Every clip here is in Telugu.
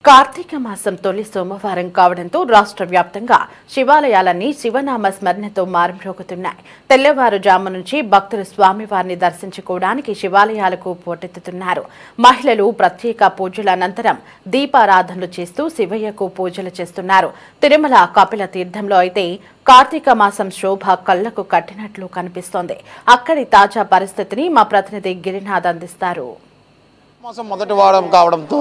కార్తీక మాసం తొలి సోమవారం కావడంతో రాష్ట్ర వ్యాప్తంగా శివాలయాలన్నీ శివనామ స్మరణతో మారుమ్రోగుతున్నాయి. తెల్లవారుజాము నుంచి భక్తులు స్వామివారిని దర్శించుకోవడానికి శివాలయాలకు పోటెత్తుతున్నారు. మహిళలు ప్రత్యేక పూజల అనంతరం దీపారాధనలు చేస్తూ శివయ్యకు పూజలు చేస్తున్నారు. తిరుమల కపిల తీర్థంలో అయితే కార్తీక మాసం శోభ కళ్లకు కట్టినట్లు కనిపిస్తోంది. అక్కడి తాజా పరిస్థితిని మా ప్రతినిధి గిరినాథ్ అందిస్తారు. మాసం మొదటి వారం కావడంతో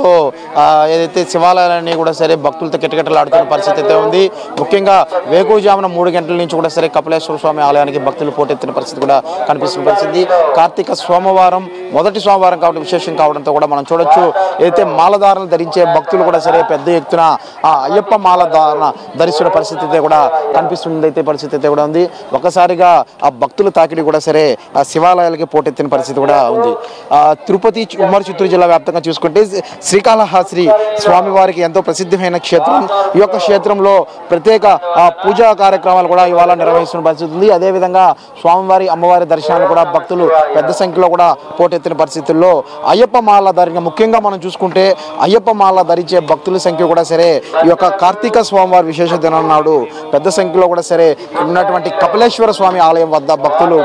ఏదైతే శివాలయాలన్నీ కూడా సరే భక్తులతో కిటకిటలాడుతున్న పరిస్థితి అయితే ఉంది. ముఖ్యంగా వేకువజామున 3 గంటల నుంచి కూడా సరే కపిలేశ్వర స్వామి ఆలయానికి భక్తులు పోటెత్తిన పరిస్థితి కూడా కనిపిస్తున్న పరిస్థితి. కార్తీక సోమవారం మొదటి సోమవారం కావడం విశేషం కావడంతో కూడా మనం చూడొచ్చు. ఏదైతే మాలధారణ ధరించే భక్తులు కూడా సరే పెద్ద ఎత్తున అయ్యప్ప మాలధారణ ధరిస్తున్న పరిస్థితి అయితే కూడా కనిపిస్తుంది. అయితే పరిస్థితి అయితే కూడా ఉంది. ఒక్కసారిగా ఆ భక్తుల తాకిడి కూడా సరే ఆ శివాలయాలకి పోటెత్తిన పరిస్థితి కూడా ఉంది. తిరుపతి ఉమ్మడి చిత్తూరు జిల్లా వ్యాప్తంగా చూసుకుంటే శ్రీకాళహస్తి స్వామివారికి ఎంతో ప్రసిద్ధమైన క్షేత్రం. ఈ యొక్క క్షేత్రంలో ప్రత్యేక పూజా కార్యక్రమాలు కూడా ఇవాళ నిర్వహిస్తున్న పరిస్థితి ఉంది. అదేవిధంగా స్వామివారి అమ్మవారి దర్శనాలు కూడా భక్తులు పెద్ద సంఖ్యలో కూడా పోటెత్తిన పరిస్థితుల్లో అయ్యప్ప మాల ధరించిన ముఖ్యంగా మనం చూసుకుంటే అయ్యప్ప మాల ధరించే భక్తుల సంఖ్య కూడా సరే ఈ యొక్క కార్తీక స్వామివారి విశేష దినం నాడు పెద్ద సంఖ్యలో కూడా సరే ఉన్నటువంటి కపిలేశ్వర స్వామి ఆలయం వద్ద భక్తులు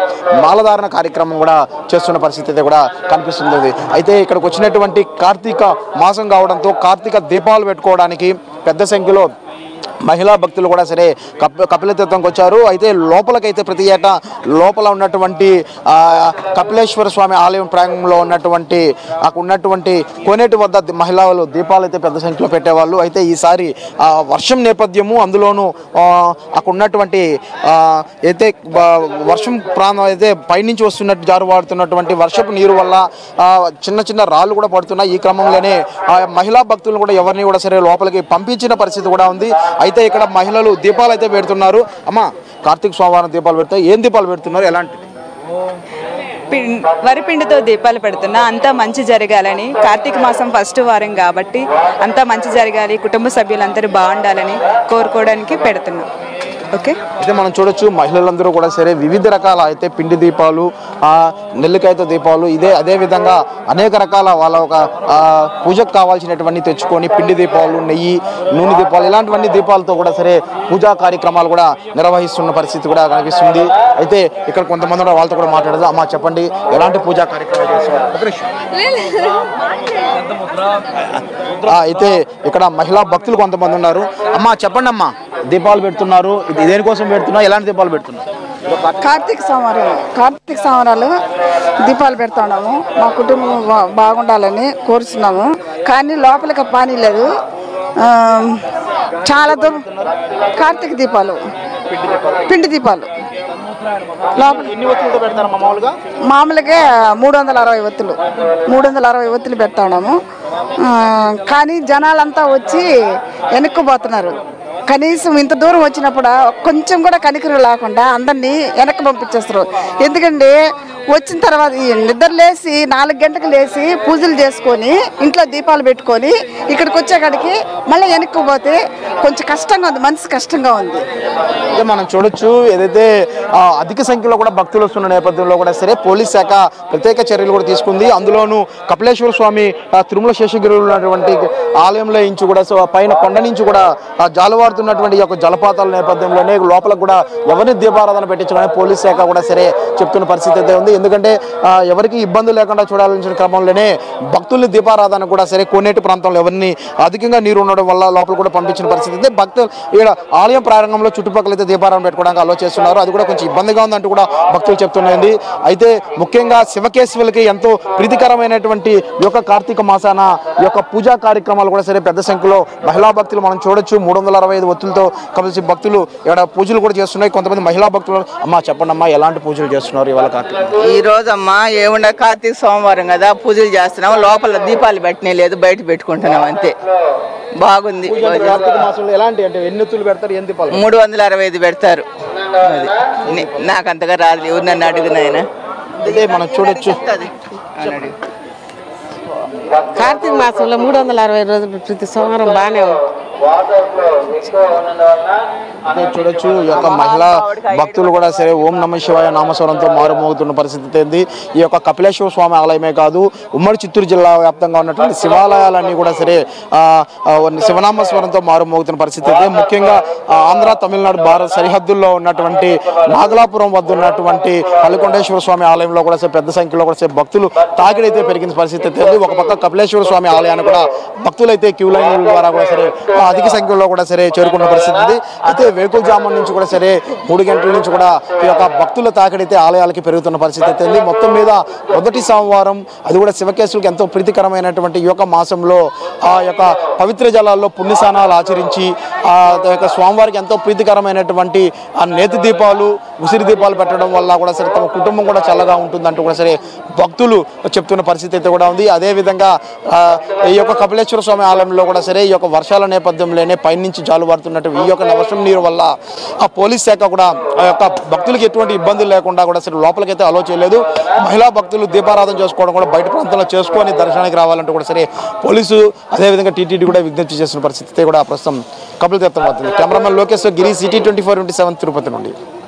మాలధారణ కార్యక్రమం కూడా చేస్తున్న పరిస్థితి అయితే కూడా కనిపిస్తుంది. అయితే ఇక్కడికి వచ్చినటువంటి కార్తీక మాసం కావడంతో కార్తీక దీపాలు పెట్టుకోవడానికి పెద్ద సంఖ్యలో మహిళా భక్తులు కూడా సరే కపిల తీర్థంకి వచ్చారు. అయితే లోపలకైతే ప్రతి ఏటా లోపల ఉన్నటువంటి కపిలేశ్వర స్వామి ఆలయం ప్రాంగణంలో ఉన్నటువంటి కోనేటి వద్ద మహిళలు దీపాలు అయితే పెద్ద సంఖ్యలో పెట్టేవాళ్ళు. అయితే ఈసారి వర్షం నేపథ్యము, అందులోనూ అక్కడ ఉన్నటువంటి అయితే వర్షం ప్రాంతం అయితే పైనుంచి వస్తున్నట్టు జారువాడుతున్నటువంటి వర్షపు నీరు వల్ల చిన్న చిన్న రాళ్ళు కూడా పడుతున్నాయి. ఈ క్రమంలోనే మహిళా భక్తులను కూడా ఎవరిని కూడా సరే లోపలికి పంపించిన పరిస్థితి కూడా ఉంది. అయితే ఇక్కడ మహిళలు దీపాలు అయితే పెడుతున్నారు. అమ్మ, కార్తీక సోమవారం దీపాలు పెడతాయి, ఏం దీపాలు పెడుతున్నారు, ఎలాంటి? వరిపిండితో దీపాలు పెడుతున్నా. అంతా మంచి జరగాలని, కార్తీక మాసం ఫస్ట్ వారం కాబట్టి అంతా మంచి జరగాలి, కుటుంబ సభ్యులందరూ బాగుండాలని కోరుకోవడానికి పెడుతున్నాం. ఓకే, అయితే మనం చూడొచ్చు మహిళలందరూ కూడా సరే వివిధ రకాల అయితే పిండి దీపాలు, నెల్లికాయతో దీపాలు, అదేవిధంగా అనేక రకాల వాళ్ళ ఒక పూజకు కావాల్సినటువంటి తెచ్చుకొని పిండి దీపాలు, నెయ్యి, నూనె దీపాలు ఇలాంటివన్నీ దీపాలతో కూడా సరే పూజా కార్యక్రమాలు కూడా నిర్వహిస్తున్న పరిస్థితి కూడా కనిపిస్తుంది. అయితే ఇక్కడ కొంతమంది వాళ్ళతో కూడా మాట్లాడదు. అమ్మా, చెప్పండి, ఎలాంటి పూజా కార్యక్రమాలు చేస్తున్నారు? అయితే ఇక్కడ మహిళా భక్తులు కొంతమంది ఉన్నారు. అమ్మా, చెప్పండి అమ్మా, దీపాలు పెడుతున్నారు, దేనికోసం పెడుతున్నారు, ఎలాంటి దీపాలు పెడుతున్నారు? కార్తీక సంవరాలు దీపాలు పెడుతున్నాము. మా కుటుంబం బాగుండాలని కోరుతున్నాము. కానీ లోపలికి పానీ లేదు. చాలా దూరం కార్తీక దీపాలు, పిండి దీపాలు మామూలుగా 360 ఒత్తులు 360 ఒత్తులు పెడుతున్నాము. కానీ జనాలంతా వచ్చి వెనక్కుపోతున్నారు. కనీసం ఇంత దూరం వచ్చినప్పుడు కొంచెం కూడా కనికరం లేకుండా అందరినీ వెనక్కి పంపించేస్తారు. ఎందుకంటే వచ్చిన తర్వాత నిద్ర లేసి 4 గంటలకు లేచి పూజలు చేసుకొని ఇంట్లో దీపాలు పెట్టుకొని ఇక్కడికి వచ్చేకాడికి మళ్ళీ వెనక్కి పోతే కొంచెం కష్టంగా ఉంది, మనసు కష్టంగా ఉంది. మనం చూడొచ్చు, ఏదైతే అధిక సంఖ్యలో కూడా భక్తులు వస్తున్న నేపథ్యంలో కూడా సరే పోలీస్ శాఖ ప్రత్యేక చర్యలు కూడా తీసుకుంది. అందులోనూ కపిలేశ్వర స్వామి తిరుమల శేషగిరిలో ఉన్నటువంటి ఆలయంలో నుంచి కూడా పైన కొండ నుంచి కూడా జాలువారుతున్నటువంటి ఈ యొక్క జలపాతాల నేపథ్యంలోనే లోపలకు కూడా ఎవరిని దీపారాధన పెట్టించుకునే పోలీస్ శాఖ కూడా సరే చెప్తున్న పరిస్థితి అయితే ఉంది. ఎందుకంటే ఎవరికి ఇబ్బంది లేకుండా చూడాల్సిన క్రమంలోనే భక్తుల్ని దీపారాధన కూడా సరే కోనేటి ప్రాంతంలో ఎవరిని అధికంగా నీరు ఉండడం వల్ల లోపల కూడా పంపించిన పరిస్థితి అయితే భక్తులు ఇక్కడ ఆలయం ప్రారంభంలో చుట్టుపక్కల అయితే దీపారాధన పెట్టుకోవడానికి అలో చేస్తున్నారు. అది కూడా కొంచెం ఇబ్బందిగా ఉందంటూ కూడా భక్తులు చెప్తున్నది. అయితే ముఖ్యంగా శివకేశవులకి ఎంతో ప్రీతికరమైనటువంటి ఈ యొక్క కార్తీక మాసాన ఈ యొక్క పూజా కార్యక్రమాలు కూడా సరే పెద్ద సంఖ్యలో మహిళా భక్తులు మనం చూడొచ్చు. 365 ఒత్తులతో కలిసి భక్తులు ఇక్కడ పూజలు కూడా చేస్తున్నాయి. కొంతమంది మహిళా భక్తులు. అమ్మా, చెప్పండి అమ్మా, ఎలాంటి పూజలు చేస్తున్నారు ఇవాళ కార్తీక? ఈ రోజు అమ్మా ఏముండ కార్తీక సోమవారం కదా, పూజలు చేస్తున్నాము. లోపల దీపాలు పెట్టినే లేదు, బయట పెట్టుకుంటున్నాం అంతే. బాగుంది. కార్తీక మాసంలో ఎలాంటి అంటే ఎన్ని ఒత్తులు పెడతారు, ఎన్ని దీపాలు? 365 పెడతారు. నాకు అంతగా రాదు, ఎవరు నన్ను అడుగునాయన. అదే మనం చూడొచ్చు. కార్తీక మాసంలో 360 రోజులు ప్రతి సోమవారం బాగానే అంటే చూడొచ్చు ఈ యొక్క మహిళా భక్తులు కూడా సరే ఓం నమ శివాయ నామస్వరంతో మారుమోగుతున్న పరిస్థితి ఏంది. ఈ యొక్క కపిలేశ్వర స్వామి ఆలయమే కాదు, ఉమ్మడి చిత్తూరు జిల్లా వ్యాప్తంగా ఉన్నటువంటి శివాలయాలన్నీ కూడా సరే శివనామస్వరంతో మారుమోగుతున్న పరిస్థితి అయితే. ముఖ్యంగా ఆంధ్ర తమిళనాడు భారత సరిహద్దుల్లో ఉన్నటువంటి నాగలాపురం వద్ద ఉన్నటువంటి పల్లికొండేశ్వర స్వామి ఆలయంలో కూడా సరే పెద్ద సంఖ్యలో కూడా సరే భక్తులు తాకిడైతే పెరిగిన పరిస్థితి అయితే. ఒక పక్క కపిలేశ్వర స్వామి ఆలయాన్ని కూడా భక్తులు అయితే క్యూ లైన్ ద్వారా కూడా సరే అధిక సంఖ్యలో కూడా సరే చేరుకున్న పరిస్థితి. అయితే వేకువజామున నుంచి కూడా సరే 3 గంటల నుంచి కూడా ఈ యొక్క భక్తుల తాకిడైతే ఆలయాలకి పెరుగుతున్న పరిస్థితి అయితే. మొత్తం మీద మొదటి సోమవారం, అది కూడా శివకేశులకు ఎంతో ప్రీతికరమైనటువంటి ఈ యొక్క మాసంలో ఆ యొక్క పవిత్ర జలాల్లో పుణ్యస్నానాలు ఆచరించి ఆ యొక్క స్వామివారికి ఎంతో ప్రీతికరమైనటువంటి ఆ నేతి దీపాలు, ఉసిరి దీపాలు పెట్టడం వల్ల కూడా సరే తమ కుటుంబం కూడా చల్లగా ఉంటుందంటూ కూడా సరే భక్తులు చెప్తున్న పరిస్థితి అయితే కూడా ఉంది. అదేవిధంగా ఈ యొక్క కపిలేశ్వర స్వామి ఆలయంలో కూడా సరే ఈ యొక్క వర్షాల నేపథ్యంలోనే పైనుంచి జాలువారుతున్నట్టు ఈ యొక్క వర్షం నీరు వల్ల ఆ పోలీస్ శాఖ కూడా ఆ యొక్క భక్తులకు ఎటువంటి ఇబ్బందులు లేకుండా కూడా సరే లోపలికైతే అలో చేయలేదు. మహిళా భక్తులు దీపారాధన చేసుకోవడం కూడా బయట ప్రాంతంలో చేసుకొని దర్శనానికి రావాలంటూ కూడా సరే పోలీసు అదేవిధంగా టీటీడీ కూడా విజ్ఞప్తి చేస్తున్న పరిస్థితి కూడా ప్రస్తుతం కపిలతీర్థం అవుతుంది. కెమెరామెన్ లోకేశ్వర్ గిరి, సిటీ 24/7 తిరుపతి నుండి.